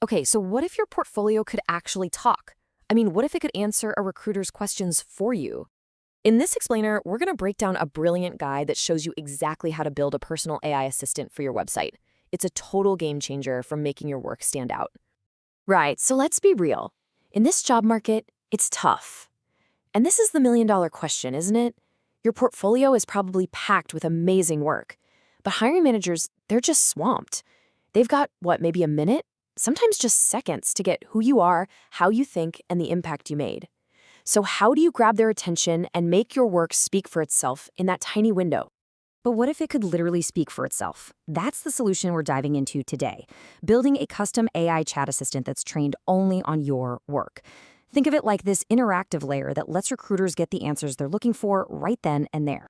Okay, so what if your portfolio could actually talk? I mean, what if it could answer a recruiter's questions for you? In this explainer, we're going to break down a brilliant guide that shows you exactly how to build a personal AI assistant for your website. It's a total game changer for making your work stand out. Right, so let's be real. In this job market, it's tough. And this is the million-dollar question, isn't it? Your portfolio is probably packed with amazing work. But hiring managers, they're just swamped. They've got, what, maybe a minute? Sometimes just seconds to get who you are, how you think, and the impact you made. So how do you grab their attention and make your work speak for itself in that tiny window? But what if it could literally speak for itself? That's the solution we're diving into today. Building a custom AI chat assistant that's trained only on your work. Think of it like this interactive layer that lets recruiters get the answers they're looking for right then and there.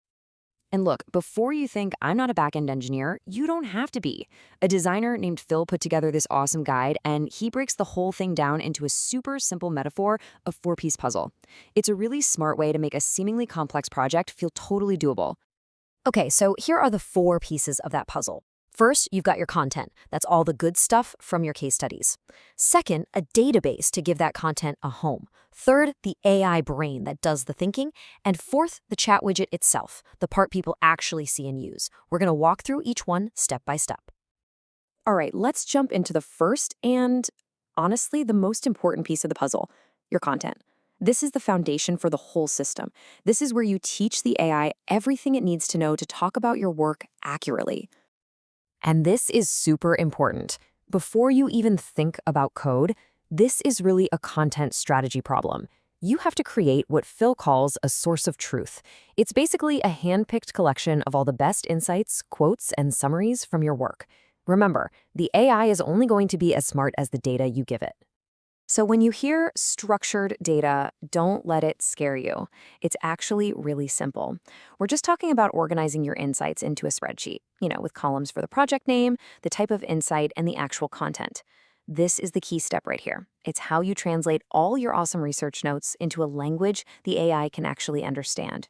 And look, before you think I'm not a back-end engineer, you don't have to be. A designer named Phil put together this awesome guide, and he breaks the whole thing down into a super simple metaphor of four-piece puzzle. It's a really smart way to make a seemingly complex project feel totally doable. Okay, so here are the four pieces of that puzzle. First, you've got your content. That's all the good stuff from your case studies. Second, a database to give that content a home. Third, the AI brain that does the thinking. And fourth, the chat widget itself, the part people actually see and use. We're going to walk through each one step by step. All right, let's jump into the first and, honestly, the most important piece of the puzzle, your content. This is the foundation for the whole system. This is where you teach the AI everything it needs to know to talk about your work accurately. And this is super important. Before you even think about code, this is really a content strategy problem. You have to create what Phil calls a source of truth. It's basically a hand-picked collection of all the best insights, quotes, and summaries from your work. Remember, the AI is only going to be as smart as the data you give it. So when you hear structured data, don't let it scare you. It's actually really simple. We're just talking about organizing your insights into a spreadsheet, with columns for the project name, the type of insight, and the actual content. This is the key step right here. It's how you translate all your awesome research notes into a language the AI can actually understand.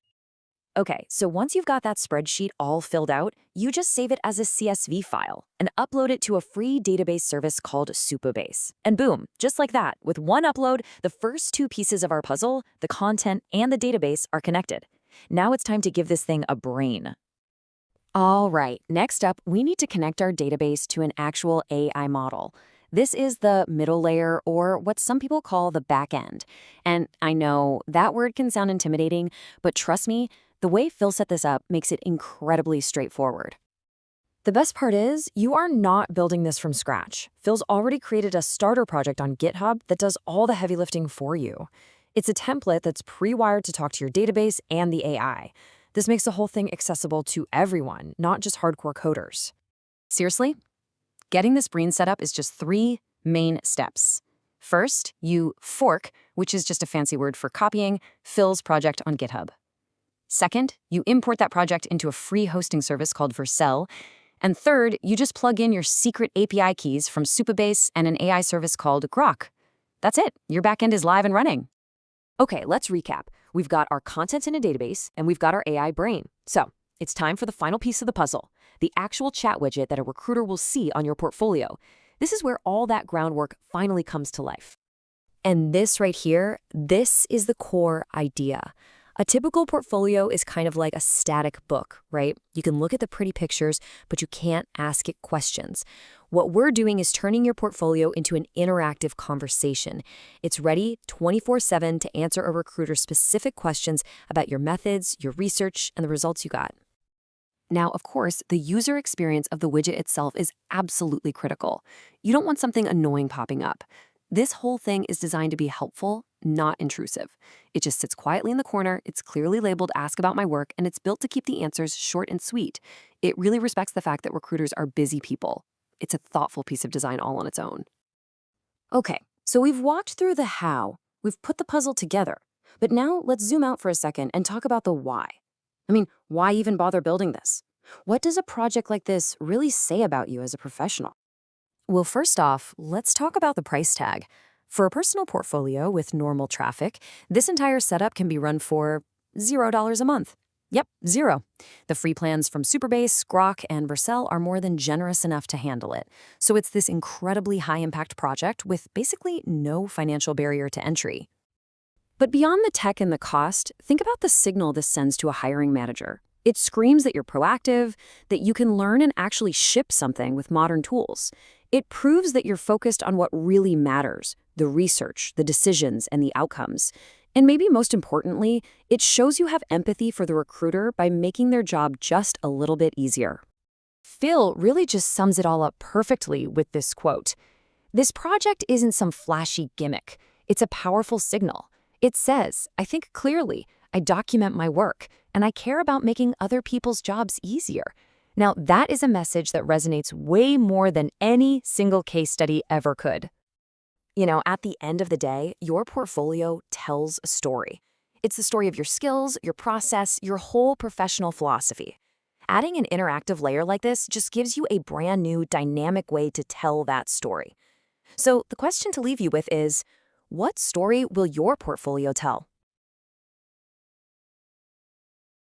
Okay, so once you've got that spreadsheet all filled out, you just save it as a CSV file and upload it to a free database service called Supabase. And boom, just like that, with one upload, the first two pieces of our puzzle, the content and the database, are connected. Now it's time to give this thing a brain. All right, next up, we need to connect our database to an actual AI model. This is the middle layer, or what some people call the back end. And I know that word can sound intimidating, but trust me, the way Phil set this up makes it incredibly straightforward. The best part is, you are not building this from scratch. Phil's already created a starter project on GitHub that does all the heavy lifting for you. It's a template that's pre-wired to talk to your database and the AI. This makes the whole thing accessible to everyone, not just hardcore coders. Seriously? Getting this brain set up is just 3 main steps. First, you fork, which is just a fancy word for copying, Phil's project on GitHub. Second, you import that project into a free hosting service called Vercel. And third, you just plug in your secret API keys from Supabase and an AI service called Grok. That's it. Your backend is live and running. Okay, let's recap. We've got our content in a database, and we've got our AI brain. So it's time for the final piece of the puzzle, the actual chat widget that a recruiter will see on your portfolio. This is where all that groundwork finally comes to life. And this right here, this is the core idea. A typical portfolio is kind of like a static book, right? You can look at the pretty pictures, but you can't ask it questions. What we're doing is turning your portfolio into an interactive conversation. It's ready 24/7 to answer a recruiter's specific questions about your methods, your research, and the results you got. Now, of course, the user experience of the widget itself is absolutely critical. You don't want something annoying popping up. This whole thing is designed to be helpful, not intrusive. It just sits quietly in the corner, it's clearly labeled Ask About My Work, and it's built to keep the answers short and sweet. It really respects the fact that recruiters are busy people. It's a thoughtful piece of design all on its own. Okay, so we've walked through the how. We've put the puzzle together. But now let's zoom out for a second and talk about the why. I mean, why even bother building this? What does a project like this really say about you as a professional? Well, first off, let's talk about the price tag. For a personal portfolio with normal traffic, this entire setup can be run for $0 a month. Yep, zero. The free plans from Superbase, Grok, and Vercel are more than generous enough to handle it. So it's this incredibly high-impact project with basically no financial barrier to entry. But beyond the tech and the cost, think about the signal this sends to a hiring manager. It screams that you're proactive, that you can learn and actually ship something with modern tools. It proves that you're focused on what really matters, the research, the decisions, and the outcomes. And maybe most importantly, it shows you have empathy for the recruiter by making their job just a little bit easier. Phil really just sums it all up perfectly with this quote. This project isn't some flashy gimmick. It's a powerful signal. It says, I think clearly, I document my work, and I care about making other people's jobs easier. Now, that is a message that resonates way more than any single case study ever could. You know, at the end of the day, your portfolio tells a story. It's the story of your skills, your process, your whole professional philosophy. Adding an interactive layer like this just gives you a brand new, dynamic way to tell that story. So the question to leave you with is, what story will your portfolio tell?